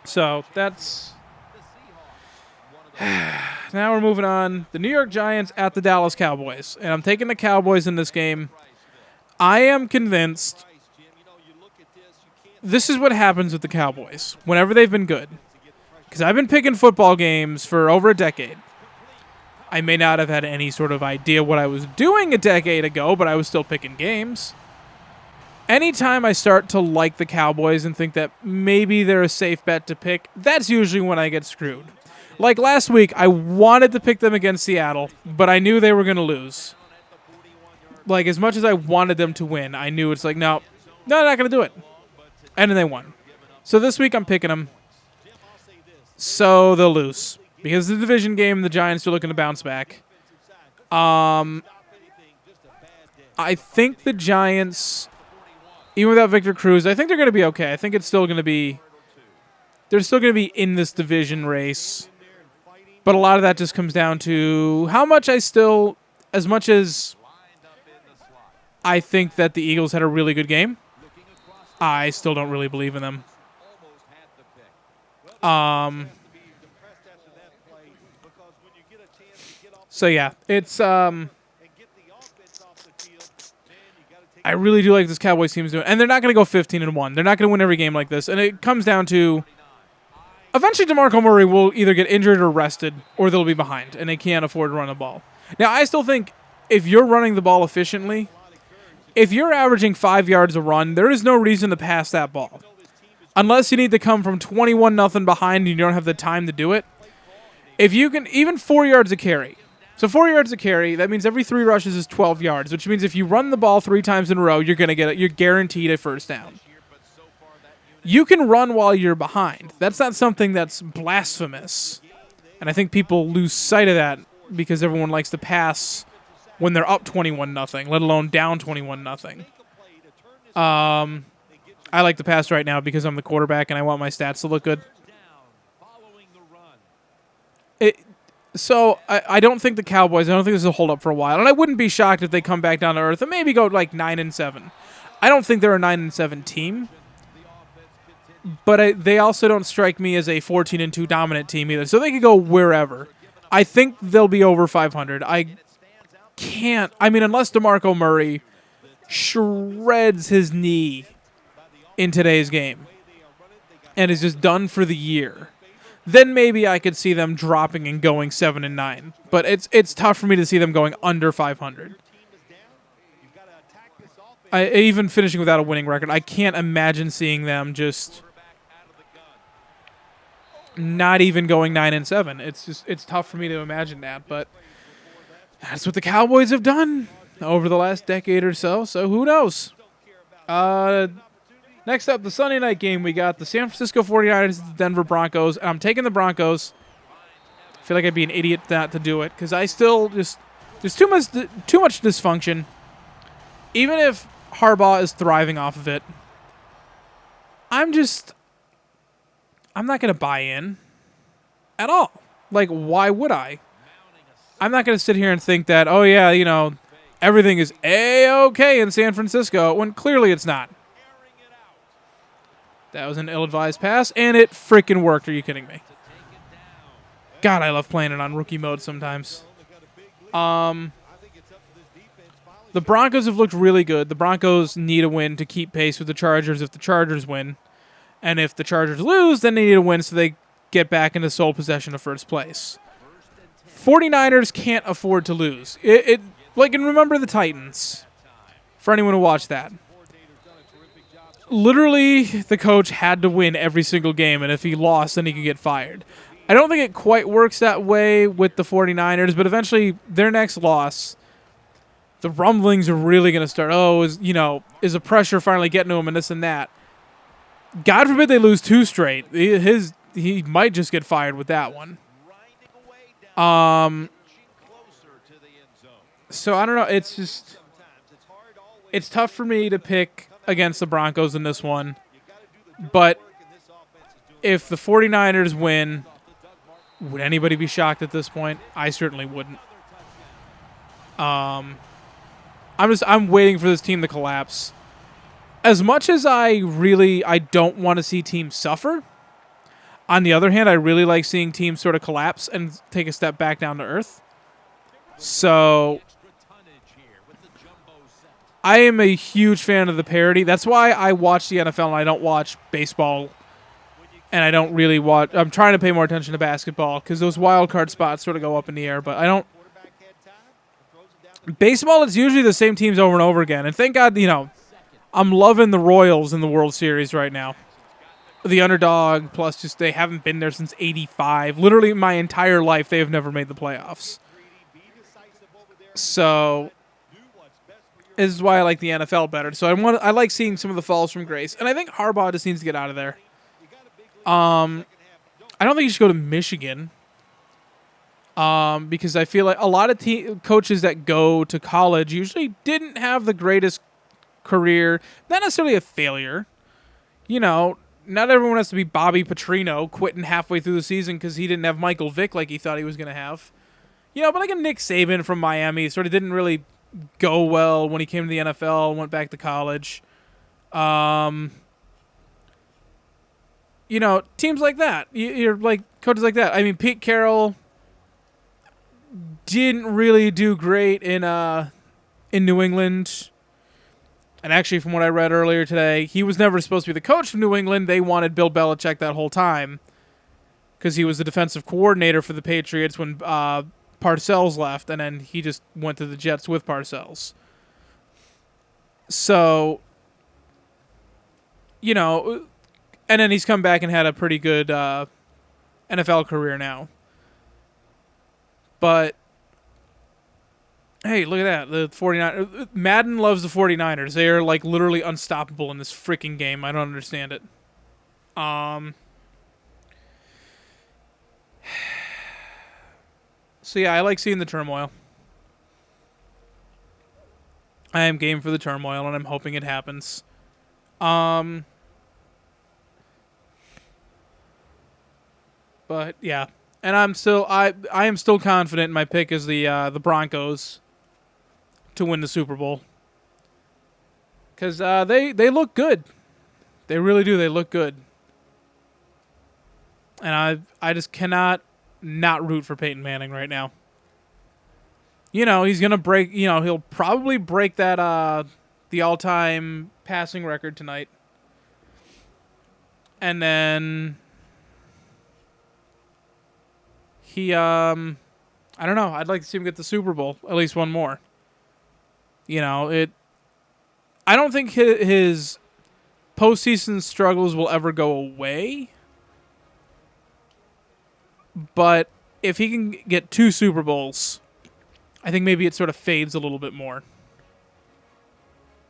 So, that's... Now we're moving on. The New York Giants at the Dallas Cowboys. And I'm taking the Cowboys in this game. I am convinced this is what happens with the Cowboys whenever they've been good. Because I've been picking football games for over a decade. I may not have had any sort of idea what I was doing a decade ago, but I was still picking games. Anytime I start to like the Cowboys and think that maybe they're a safe bet to pick, that's usually when I get screwed. Like last week, I wanted to pick them against Seattle, but I knew they were going to lose. Like, as much as I wanted them to win, I knew it's like, no, they're not going to do it. And then they won. So this week I'm picking them. So they'll lose. Because the division game, the Giants are looking to bounce back. I think the Giants, even without Victor Cruz, I think they're going to be okay. I think it's still going to be, they're still going to be in this division race. But a lot of that just comes down to how much as much as I think that the Eagles had a really good game, I still don't really believe in them. So yeah, it's I really do like this Cowboys team's doing, and they're not going to go 15-1. They're not going to win every game like this, and it comes down to eventually DeMarco Murray will either get injured or rested, or they'll be behind, and they can't afford to run the ball. Now, I still think if you're running the ball efficiently, if you're averaging 5 yards a run, there is no reason to pass that ball. Unless you need to come from 21-0 behind and you don't have the time to do it. If you can, even 4 yards a carry. So 4 yards a carry, that means every 3 rushes is 12 yards, which means if you run the ball 3 times in a row, you're guaranteed a first down. You can run while you're behind. That's not something that's blasphemous. And I think people lose sight of that because everyone likes to pass when they're up 21-0, let alone down 21-0. I like to pass right now because I'm the quarterback and I want my stats to look good. So I don't think the Cowboys, I don't think this will hold up for a while. And I wouldn't be shocked if they come back down to earth and maybe go like 9-7. I don't think they're a 9-7 team. But they also don't strike me as a 14-2 dominant team either. So they could go wherever. I think they'll be over 500. I mean, unless DeMarco Murray shreds his knee in today's game and is just done for the year, then maybe I could see them dropping and going 7-9. But it's tough for me to see them going under 500. Even finishing without a winning record, I can't imagine seeing them just not even going 9-7. It's tough for me to imagine that, but that's what the Cowboys have done over the last decade or so. So who knows? Next up, the Sunday night game, we got the San Francisco 49ers, the Denver Broncos. And I'm taking the Broncos. I feel like I'd be an idiot not to do it because I still just there's too much dysfunction. Even if Harbaugh is thriving off of it, I'm not going to buy in at all. Like, why would I? I'm not going to sit here and think that, oh, yeah, everything is A-okay in San Francisco, when clearly it's not. That was an ill-advised pass, and it freaking worked. Are you kidding me? God, I love playing it on rookie mode sometimes. The Broncos have looked really good. The Broncos need a win to keep pace with the Chargers if the Chargers win. And if the Chargers lose, then they need a win so they get back into sole possession of first place. 49ers can't afford to lose. And remember the Titans, for anyone who watched that. Literally, the coach had to win every single game, and if he lost, then he could get fired. I don't think it quite works that way with the 49ers, but eventually, their next loss, the rumblings are really going to start. Oh, is the pressure finally getting to him and this and that? God forbid they lose 2 straight. He might just get fired with that one. So I don't know. It's tough for me to pick against the Broncos in this one. But if the 49ers win, would anybody be shocked at this point? I certainly wouldn't. I'm waiting for this team to collapse. As much as I don't want to see teams suffer, on the other hand, I really like seeing teams sort of collapse and take a step back down to earth. So I am a huge fan of the parity. That's why I watch the NFL and I don't watch baseball. And I don't really watch. I'm trying to pay more attention to basketball because those wild card spots sort of go up in the air. But I don't. Baseball, it's usually the same teams over and over again. And thank God, I'm loving the Royals in the World Series right now. The underdog, plus just they haven't been there since '85. Literally my entire life, they have never made the playoffs. So this is why I like the NFL better. So I like seeing some of the falls from grace. And I think Harbaugh just needs to get out of there. I don't think he should go to Michigan. Because I feel like a lot of coaches that go to college usually didn't have the greatest career. Not necessarily a failure. Not everyone has to be Bobby Petrino quitting halfway through the season because he didn't have Michael Vick like he thought he was going to have. But like a Nick Saban from Miami sort of didn't really go well when he came to the NFL and went back to college. Teams like that. You're like coaches like that. I mean, Pete Carroll didn't really do great in New England. And actually, from what I read earlier today, he was never supposed to be the coach of New England. They wanted Bill Belichick that whole time because he was the defensive coordinator for the Patriots when Parcells left, and then he just went to the Jets with Parcells. So, you know, and then he's come back and had a pretty good NFL career now. But hey, look at that. The 49ers. Madden loves the 49ers. They are like literally unstoppable in this freaking game. I don't understand it. So yeah, I like seeing the turmoil. I am game for the turmoil, and I'm hoping it happens. But yeah, and I am still confident. My pick is the Broncos to win the Super Bowl because they look good. They really do. They look good, and I just cannot not root for Peyton Manning right now. You know, he's gonna break. You know, he'll probably break that the all-time passing record tonight, and then he I don't know. I'd like to see him get the Super Bowl, at least one more. You know, I don't think his postseason struggles will ever go away. But if he can get 2 Super Bowls, I think maybe it sort of fades a little bit more.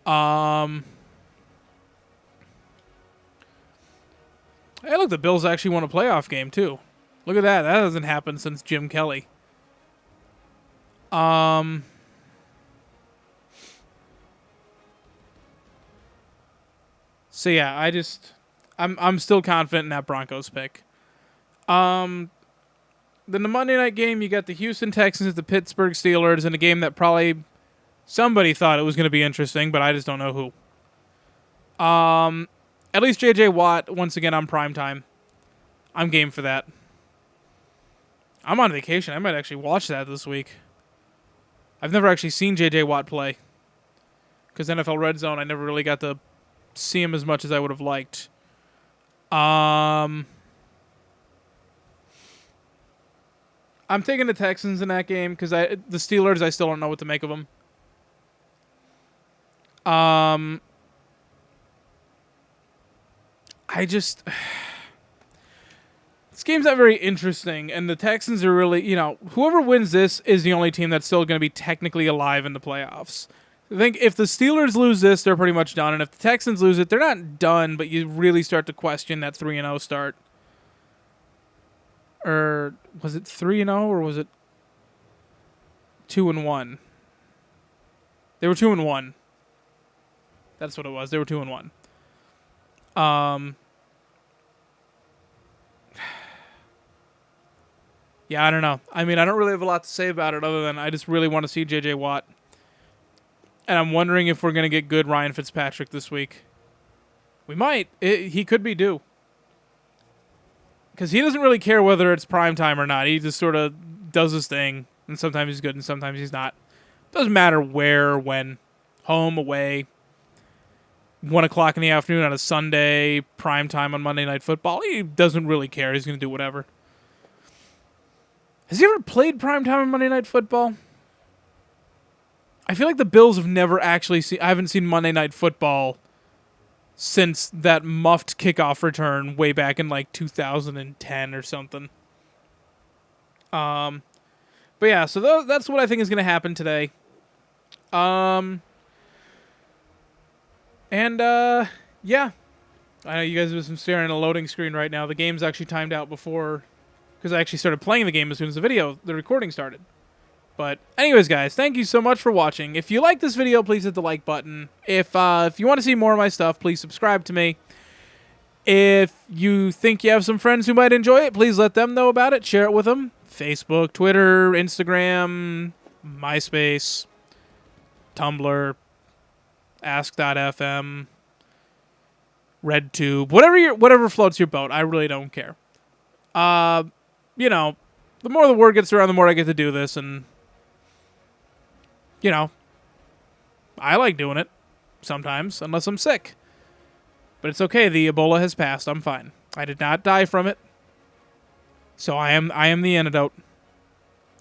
Hey, look, the Bills actually won a playoff game, too. Look at that. That hasn't happened since Jim Kelly. So yeah, I'm still confident in that Broncos pick. Then the Monday night game, you got the Houston Texans at the Pittsburgh Steelers in a game that probably somebody thought it was going to be interesting, but I just don't know who. At least J.J. Watt, once again, on primetime. I'm game for that. I'm on vacation. I might actually watch that this week. I've never actually seen J.J. Watt play. Because NFL Red Zone, I never really got to see him as much as I would have liked. I'm taking the Texans in that game because the Steelers, I still don't know what to make of them. This game's not very interesting, and the Texans are really, whoever wins this is the only team that's still going to be technically alive in the playoffs. I think if the Steelers lose this, they're pretty much done, and if the Texans lose it, they're not done, but you really start to question that 3-0 start. Or was it 3-0 or was it 2-1? They were 2-1. That's what it was. They were 2-1. Yeah, I don't know. I mean, I don't really have a lot to say about it other than I just really want to see J.J. Watt. And I'm wondering if we're going to get good Ryan Fitzpatrick this week. We might. He could be due. Because he doesn't really care whether it's primetime or not. He just sort of does his thing. And sometimes he's good and sometimes he's not. Doesn't matter where or when. Home, away. 1 o'clock in the afternoon on a Sunday. Primetime on Monday Night Football. He doesn't really care. He's going to do whatever. Has he ever played primetime on Monday Night Football? I feel like the Bills have never actually seen... I haven't seen Monday Night Football since that muffed kickoff return way back in like 2010 or something. But yeah, so that's what I think is going to happen today. Yeah. I know you guys have been staring at a loading screen right now. The game's actually timed out before, because I actually started playing the game as soon as the recording started. But anyways, guys, thank you so much for watching. If you like this video, please hit the like button. If you want to see more of my stuff, please subscribe to me. If you think you have some friends who might enjoy it, please let them know about it. Share it with them. Facebook, Twitter, Instagram, MySpace, Tumblr, Ask.fm, RedTube, whatever floats your boat. I really don't care. The more the word gets around, the more I get to do this, and you know, I like doing it sometimes, unless I'm sick. But it's okay. The Ebola has passed. I'm fine. I did not die from it. So I am the antidote.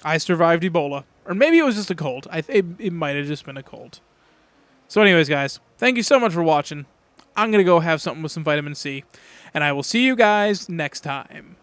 I survived Ebola. Or maybe it was just a cold. It might have just been a cold. So anyways, guys, thank you so much for watching. I'm going to go have something with some vitamin C. And I will see you guys next time.